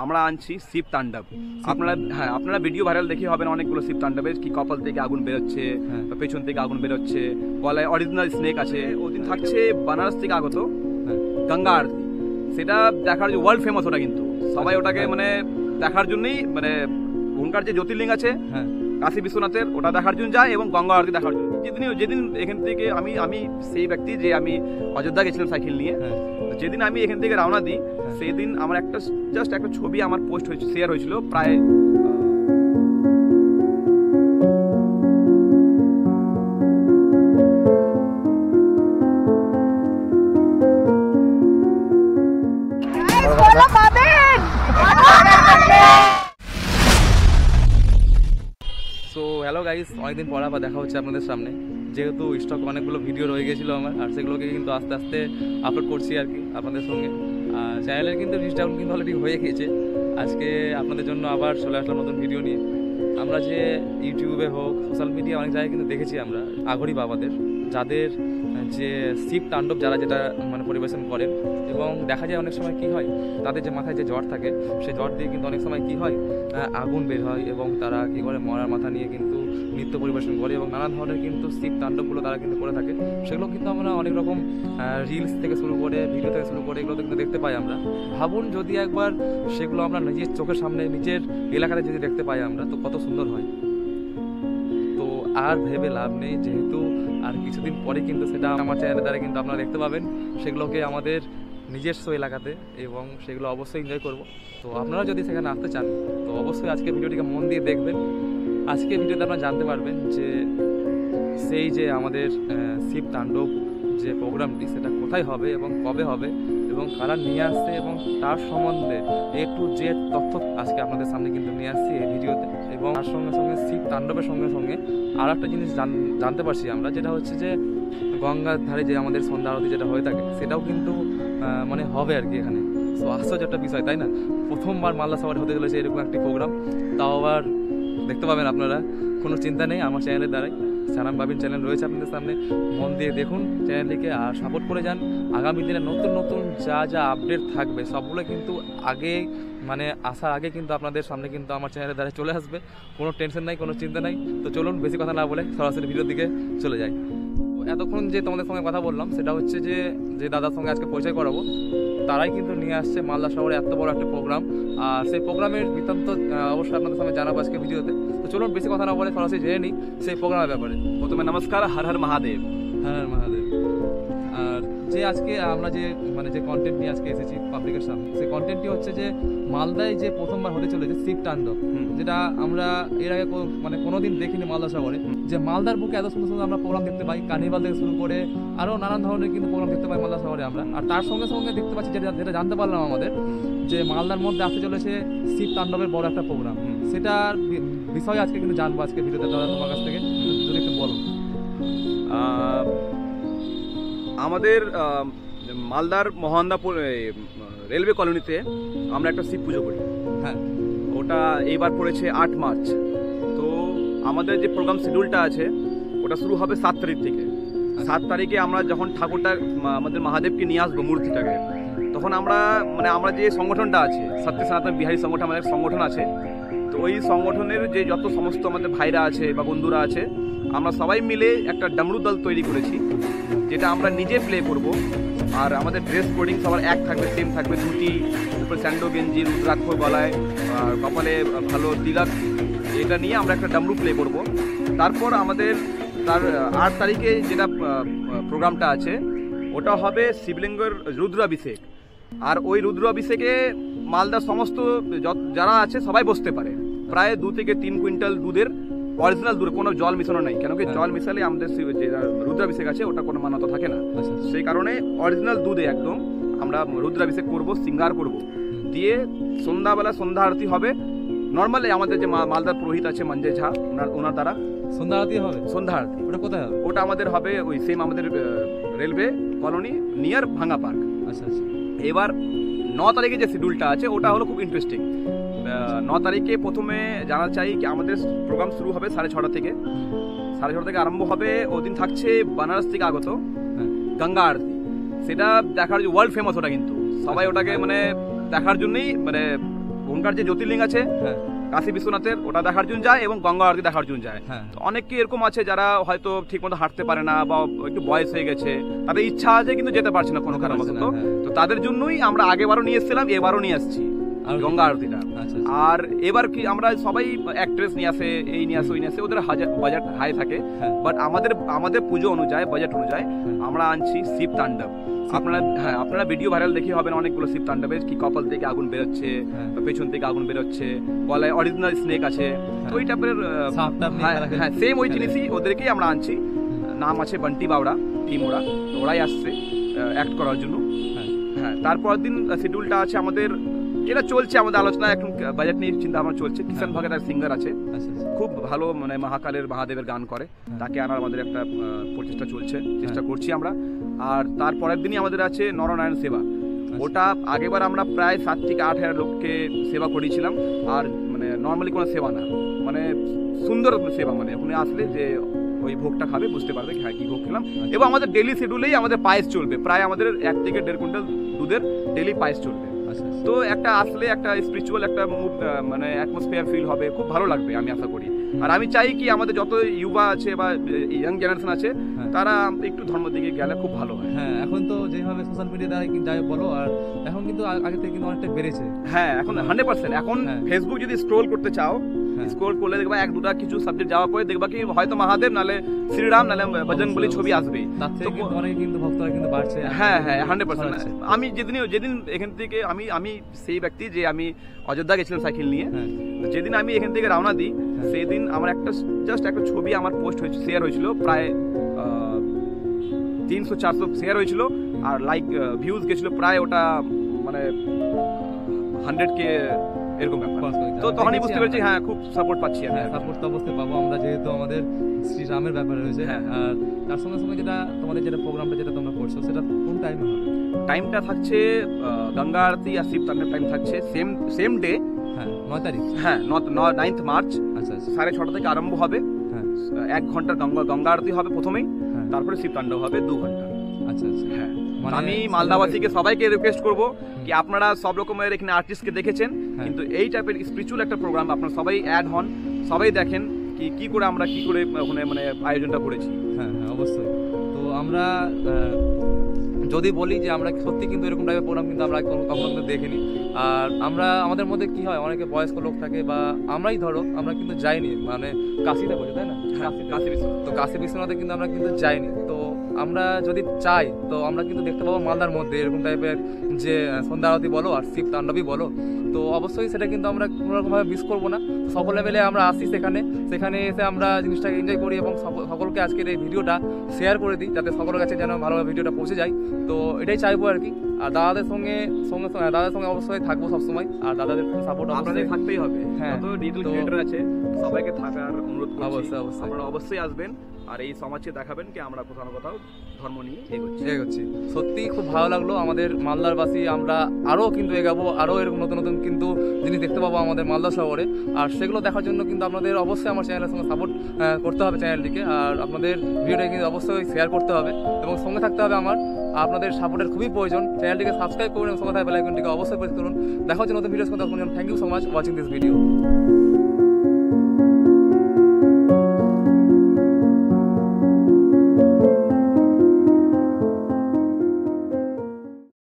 আমরা আনছি শিব তাণ্ডব। আপনারা ভিডিও ভাইরাল দেখে হবেন অনেকগুলো শিব তাণ্ডবের, কি কপাল থেকে আগুন বেরোচ্ছে, পেছন থেকে আগুন বেরোচ্ছে, গলায় অরিজিনাল স্নেক আছে। ওদিন থাকছে বানারস থেকে আগত গঙ্গা আরতি, সেটা দেখার ওয়ার্ল্ড ফেমাস ওটা, কিন্তু সবাই ওটাকে মানে দেখার জন্যই, মানে ওখানকার যে জ্যোতির্লিঙ্গ আছে কাশী বিশ্বনাথের, ওটা দেখার জন্য যায়, এবং গঙ্গা আরতি দেখার জন্য। যেদিন এখান থেকে আমি সেই ব্যক্তি যে আমি অযোধ্যা গেছিলাম সাইকেল নিয়ে, যেদিন আমি এখান থেকে রওনা দিই সেই দিন আমার জাস্ট একটা ছবি আমার পোস্ট হয়েছিল, শেয়ার হয়েছিল প্রায় হ্যালো গাইস, অনেকদিন পর আবার দেখা হচ্ছে আপনাদের সামনে। যেহেতু স্টক অনেকগুলো ভিডিও রয়ে গেছিলো আমার, আর সেগুলোকে কিন্তু আস্তে আস্তে আপলোড করছি আর কি আপনাদের সঙ্গে। আর চ্যানেলের কিন্তু রিচ ডাউন কিন্তু অলরেডি হয়ে গিয়েছে। আজকে আপনাদের জন্য আবার চলে আসলাম নতুন ভিডিও নিয়ে। আমরা যে ইউটিউবে হোক, সোশ্যাল মিডিয়া অনেক জায়গায় কিন্তু দেখেছি আমরা আঘরি বাবাদের, যাদের যে শিব তাণ্ডব যারা যেটা মানে পরিবেশন করেন, এবং দেখা যায় অনেক সময় কি হয়, তাদের যে মাথায় যে জ্বর থাকে সেই জ্বর দিয়ে কিন্তু অনেক সময় কি হয়, আগুন বের হয়, এবং তারা কি করে মরার মাথা নিয়ে কিন্তু নৃত্য পরিবেশন করে, এবং নানা ধরনের কিন্তু শিব তাণ্ডবগুলো তারা কিন্তু করে থাকে। সেগুলো কিন্তু আমরা অনেক রকম রিলস থেকে শুরু করে, ভিডিও থেকে শুরু করে এগুলো কিন্তু দেখতে পাই আমরা। ভাবুন যদি একবার সেগুলো আমরা নিজের চোখের সামনে নিজের এলাকাতে যদি দেখতে পাই আমরা, তো কত সুন্দর হয়। তো আর ভেবে লাভ নেই, যেহেতু আর কিছুদিন পরে কিন্তু সেটা আমার চ্যানেলের দ্বারা কিন্তু আপনারা দেখতে পাবেন সেগুলোকে আমাদের নিজস্ব এলাকাতে, এবং সেগুলো অবশ্যই এনজয় করব। তো আপনারা যদি সেখানে আসতে চান তো অবশ্যই আজকে ভিডিওটিকে মন দিয়ে দেখবেন। আজকে ভিডিওতে আপনারা জানতে পারবেন যে সেই যে আমাদের শিব তাণ্ডব যে প্রোগ্রামটি সেটা কোথায় হবে এবং কবে হবে, এবং কারা নিয়ে আসছে, এবং তার সম্বন্ধে একটু যে তথ্য আজকে আপনাদের সামনে কিন্তু নিয়ে আসছি এই ভিডিওতে। এবং তার সঙ্গে সঙ্গে শিব তাণ্ডবের সঙ্গে সঙ্গে আর একটা জিনিস জানতে পারছি আমরা, যেটা হচ্ছে যে গঙ্গার ধারে যে আমাদের সন্ধ্যা আরতি যেটা হয়ে থাকে সেটাও কিন্তু মানে হবে আর কি এখানে। সো আশ্চর্য একটা বিষয়, তাই না? প্রথমবার মালদা শহরে হতে চলেছে এরকম একটি প্রোগ্রাম, তাও আবার দেখতে পাবেন আপনারা। কোনো চিন্তা নেই, আমার চ্যানেলের দ্বারাই সানাম বাবিন চ্যানেল রয়েছে আপনাদের সামনে, মন দিয়ে দেখুন চ্যানেলটিকে আর সাপোর্ট করে যান। আগামী দিনে নতুন নতুন যা আপডেট থাকবে সবগুলো কিন্তু আগে মানে আসার আগে কিন্তু আপনাদের সামনে কিন্তু আমার চ্যানেলের দ্বারা চলে আসবে। কোনো টেনশন নাই, কোনো চিন্তা নাই। তো চলুন বেশি কথা না বলে সরাসরি ভিডিওর দিকে চলে যাই। এতক্ষণ যে তোমাদের সঙ্গে কথা বললাম সেটা হচ্ছে যে দাদার সঙ্গে আজকে পরিচয় করাবো, তারাই কিন্তু নিয়ে আসছে মালদা শহরে এত বড় একটা প্রোগ্রাম। আর সেই প্রোগ্রামের বৃত্তান্ত অবশ্যই আপনাদের সামনে জানাবো আজকে ভিডিওতে। তো চলুন বেশি কথা না বলে সরাসরি জেনে নিই সেই প্রোগ্রামের ব্যাপারে। প্রথমে নমস্কার, হর হর মহাদেব। হর হর মহাদেব। আর যে আজকে আমরা যে মানে যে কন্টেন্ট নিয়ে আজকে এসেছি পাবলিকের সামনে, সেই কন্টেন্টটি হচ্ছে যে মালদায় যে প্রথমবার হতে চলেছে শিব তাণ্ডব, যেটা আমরা এর আগে মানে কোনোদিন দেখিনি মালদা শহরে। যে মালদার বুকে এত সুন্দর সুন্দর আমরা প্রোগ্রাম দেখতে পাই, কার্নিভাল থেকে শুরু করে আরও নানান ধরনের কিন্তু প্রোগ্রাম দেখতে পাই মালদা শহরে আমরা। আর তার সঙ্গে সঙ্গে দেখতে পাচ্ছি যেটা জানতে পারলাম আমাদের, যে মালদার মধ্যে আসতে চলেছে শিব তাণ্ডবের বড় একটা প্রোগ্রাম। সেটার বিষয়ে আজকে কিন্তু জানবো আজকে ভিডিওতে। দাদা তোমার কাছ থেকে যদি একটু বলো। আমাদের মালদার মহান্দাপুর রেলওয়ে কলোনিতে আমরা একটা শিব পুজো করি। হ্যাঁ, ওটা এইবার পড়েছে 8 মার্চ। তো আমাদের যে প্রোগ্রাম শিডিউলটা আছে ওটা শুরু হবে 7 তারিখ থেকে। 7 তারিখে আমরা যখন ঠাকুরটা আমাদের মহাদেবকে নিয়ে আসবো মূর্তিটাকে, তখন আমরা যে সংগঠনটা আছে সত্য সনাতন বিহারী সংগঠন, আমাদের সংগঠন আছে। তো ওই সংগঠনের যে যত সমস্ত আমাদের ভাইরা আছে বা বন্ধুরা আছে, আমরা সবাই মিলে একটা ডামরু দল তৈরি করেছি, যেটা আমরা নিজে প্লে করব। আর আমাদের ড্রেস কোডিং সবার এক থাকবে, সেম থাকবে, ধুতি, উপরে স্যান্ডো গেঞ্জি, রুদ্রাক্ষ গলায়, আর কপালে ভালো তিলক, এটা নিয়ে আমরা একটা ডামরু প্লে করব। তারপর আমাদের তার 8 তারিখে যেটা প্রোগ্রামটা আছে ওটা হবে শিবলিঙ্গের রুদ্রাভিষেক। আর ওই রুদ্রাভিষেকে মালদার সমস্ত যারা আছে সবাই বসতে পারে। প্রায় 2 থেকে 3 কুইন্টাল দুধের অরিজিনাল দুধ, কোনো জল মিশানো নাই, কেন কি জল মিশালে আমাদের যে রুদ্রাভিষেক আছে ওটা কোনো মান্যতা থাকে না। সেই কারণে অরিজিনাল দুধে একদম আমরা রুদ্রাভিষেক করব, শৃঙ্গার করব, দিয়ে সন্ধ্যাবেলা সন্ধ্যা আরতি হবে। নর্মালি আমাদের যে মালদার পুরোহিত আছে মঞ্জে ঝা, ওনার দ্বারা সন্ধ্যা আরতি হবে। সন্ধ্যা আরতি ওটা কোথায় হবে? ওটা আমাদের হবে ওই সেম আমাদের রেলওয়ে কলোনি নিয়ার ভাঙ্গা পার্ক। আচ্ছা আচ্ছা। এবার 9 তারিখে যে শিডিউলটা আছে ওটা হলো খুব ইন্টারেস্টিং। 9 তারিখে প্রথমে জানা চাই কি আমাদের প্রোগ্রাম শুরু হবে 6:30 থেকে। 6:30 থেকে আরম্ভ হবে। ওদিন থাকছে বানারস থেকে আগত গঙ্গা আরতি, সেটা দেখার ওয়ার্ল্ড ফেমাস ওটা, কিন্তু সবাই ওটাকে মানে দেখার জন্যই মানে ওনকার যে জ্যোতির্লিঙ্গ আছে হ্যাঁ কাশী বিশ্বনাথের, ওটা দেখার জন্য যায় এবং গঙ্গা আরতি দেখার জন্য যায়। হ্যাঁ তো অনেকে এরকম আছে যারা হয়তো ঠিক মতো হাঁটতে পারে না বা একটু বয়স হয়ে গেছে, তাদের ইচ্ছা আছে কিন্তু যেতে পারছে না কোনো যেতে পারছে কারণবশত। না, হ্যাঁ। তো তাদের জন্যই আমরা আগেবারও নিয়ে এসেছিলাম, এবারও নিয়ে আসছি আরতি। গঙ্গা আরতিটা। আচ্ছা আর এবার কি আমরা সবাই অ্যাক্ট্রেস নিয়ে আসে, এই নিয়ে আসে ওই নিয়ে আসে, ওদের বাজেট হাই থাকে। হ্যাঁ। বাট আমাদের পুজো অনুযায়ী বাজেট অনুযায়ী আমরা আনছি শিব তাণ্ডব। আপনারা ভিডিও ভাইরাল দেখে হবেন অনেকগুলো শিব তাণ্ডবের, কি কপাল থেকে আগুন বেরোচ্ছে, হ্যাঁ। পেছন থেকে আগুন বেরোচ্ছে, গলায় অরিজিনাল স্নেক আছে। তো ওই টাইপের সাপ-টাপ নিয়ে খেলা হ্যাঁ সেম ওই জিনিসই ওদেরকেই আমরা আনছি। নাম আছে বান্টি বাবড়া টিম, ওরা তো ওরাই আসছে অ্যাক্ট করার জন্য। হ্যাঁ হ্যাঁ, তারপর দিন শিডিউলটা আছে আমাদের, যেটা চলছে আমাদের আলোচনা, এখন বাজেট নিয়ে চিন্তা ভাবনা চলছে। কিষান ভগত এক সিঙ্গার আছে, আচ্ছা আচ্ছা খুব ভালো, মানে মহাদেবের গান করে, তাকে আনার আমাদের একটা প্রচেষ্টা চলছে, চেষ্টা করছি আমরা। আর তারপরের দিনই আমাদের আছে নরনারায়ণ সেবা। ওটা আগেবার আমরা প্রায় 7 থেকে 8 হাজার লোককে সেবা করিয়েছিলাম। আর মানে নর্মালি কোনো সেবা না, মানে সুন্দর সেবা, মানে ওখানে আসলে যে ওই ভোগটা খাবে বুঝতে পারবে হ্যাঁ কি ভোগ খেলাম। এবং আমাদের ডেলি শিডিউলেই আমাদের পায়েস চলবে, প্রায় আমাদের 1 থেকে 1.5 কুইন্টাল দুধের ডেলি পায়েস চলবে। আচ্ছা তো একটা আসলে একটা স্পিরিচুয়াল একটা মানে অ্যাটমসফিয়ার ফিল হবে, খুব ভালো লাগবে আমি আশা করি। আর আমি চাই কি আমাদের যত ইউবা আছে বা ইয়াং জেনারেশন আছে, হ্যাঁ। তারা একটু ধর্মের দিকে গেলে খুব ভালো হয়। হ্যাঁ এখন তো যেভাবে সোশ্যাল মিডিয়া দ্বারা যাই বলো, আর এখন কিন্তু আগে থেকে কিন্তু অনেকটা বেড়েছে। হ্যাঁ এখন 100%। এখন হ্যাঁ। ফেসবুক যদি স্ক্রোল করতে চাও, হ্যাঁ। স্ক্রোল করলে দেখবা 1-2টা কিছু সাবজেক্ট যাওয়ার পরে দেখবা কি হয়তো মহাদেব, নালে শ্রীরাম, নালে বজরং বলি ছবি আসবে। তার থেকে কিন্তু অনেক কিন্তু ভক্তরা কিন্তু বাড়ছে। হ্যাঁ 100%। বাড়ছে। আমি যেদিন এখান থেকে আমি সেই ব্যক্তি যে আমি অযোধ্যা গেছিলাম সাইকেল নিয়ে, হ্যাঁ যেদিন আমি এখান থেকে রওনা দিই সেই দিন আমার জাস্ট একটা ছবি আমার পোস্ট হয়েছে, শেয়ার হয়েছিল, প্রায় 300-400 শেয়ার হয়েছিল। আর লাইক ভিউজ গেছিল প্রায় ওটা মানে 100K এরকম ব্যাপার। তো তখনই বুঝতে পেরেছি হ্যাঁ খুব সাপোর্ট পাচ্ছি আমি। হ্যাঁ সাপোর্ট তো অবশ্যই পাবো আমরা, যেহেতু আমাদের শ্রীরামের ব্যাপার রয়েছে। হ্যাঁ। আর তার সঙ্গে সঙ্গে তোমাদের যেটা প্রোগ্রামটা যেটা তোমরা করছো, সেটা কোন টাইমে হবে? টাইমটা থাকছে গঙ্গা আরতি আর শিব তাণ্ডব টাইম থাকছে সেম ডে। হ্যাঁ 9 তারিখ। হ্যাঁ 9th মার্চ আচ্ছা আচ্ছা 6:30 থেকে আরম্ভ হবে। হ্যাঁ 1 ঘন্টার গঙ্গা আরতি হবে প্রথমেই, হ্যাঁ তারপরে শিব তাণ্ডব হবে 2 ঘন্টা। আচ্ছা আচ্ছা হ্যাঁ মানে আমি মালদাবাসীকে সবাইকে রিকোয়েস্ট করব কি আপনারা সব রকমের এখানে আর্টিস্টকে দেখেছেন, হ্যাঁ। কিন্তু এই টাইপের স্পিরিচুয়াল একটা প্রোগ্রাম আপনারা সবাই অ্যাড হন, সবাই দেখেন কি করে আমরা কি করে ওখানে মানে আয়োজনটা করেছি। হ্যাঁ হ্যাঁ অবশ্যই। তো আমরা যদি বলি যে আমরা সত্যি কিন্তু এরকম টাইপের প্রোগ্রাম কিন্তু আমরা কখনো কিন্তু দেখিনি। আর আমাদের মধ্যে কি হয়, অনেকে বয়স্ক লোক থাকে বা আমরাই ধরো আমরা কিন্তু যাইনি, মানে কাশিতে বলি তাই না, কাশী বিশ্বনাথ। তো কাশী বিশ্বনাথে কিন্তু আমরা কিন্তু যাইনি। তো আমরা যদি চাই তো আমরা কিন্তু দেখতে পাবো মালদার মধ্যে এরকম টাইপের যে সন্ধ্যা আরতি বলো আর শিব তাণ্ডবই বলো, তো অবশ্যই সেটা কিন্তু আমরা কোনোরকমভাবে মিস করবো না। সকলে মিলে আমরা আসি সেখানে এসে আমরা জিনিসটাকে এনজয় করি এবং সকলকে আজকের এই ভিডিওটা শেয়ার করে দিই, যাতে সকলের কাছে যেন ভালোভাবে ভিডিওটা পৌঁছে যায়। তো এটাই চাইবো আর কি। আর দাদাদের সঙ্গে অবশ্যই থাকবো সবসময়, আর দাদাদের সাপোর্ট আপনাদের থাকতেই হবে। হ্যাঁ। যত ডিজিটাল ক্রিয়েটর আছে সবাইকে থাকার অনুরোধ করছি। অবশ্যই। আপনারা অবশ্যই আসবেন আর এই সমাজকে দেখাবেন কি আমরা কোথাও না কোথাও ধর্ম নিয়ে এগোচ্ছি। সত্যি খুব ভালো লাগলো আমাদের মালদারবাসী, আমরা আরও কিন্তু এগাবো, আরও এরকম নতুন নতুন কিন্তু জিনিস দেখতে পাবো আমাদের মালদা শহরে। আর সেগুলো দেখার জন্য কিন্তু আপনাদের অবশ্যই আমার চ্যানেলের সঙ্গে সাপোর্ট করতে হবে চ্যানেলটিকে, আর আপনাদের ভিডিওটা কিন্তু অবশ্যই শেয়ার করতে হবে এবং সঙ্গে থাকতে হবে আমার। আপনাদের সাপোর্টের খুবই প্রয়োজন। চ্যানেলটিকে সাবস্ক্রাইব করুন এবং সঙ্গে থাকা বেল আইকনটিকে অবশ্যই প্রেস করুন। দেখা হচ্ছে নতুন ভিডিওর সঙ্গে। Thank you so much watching this video.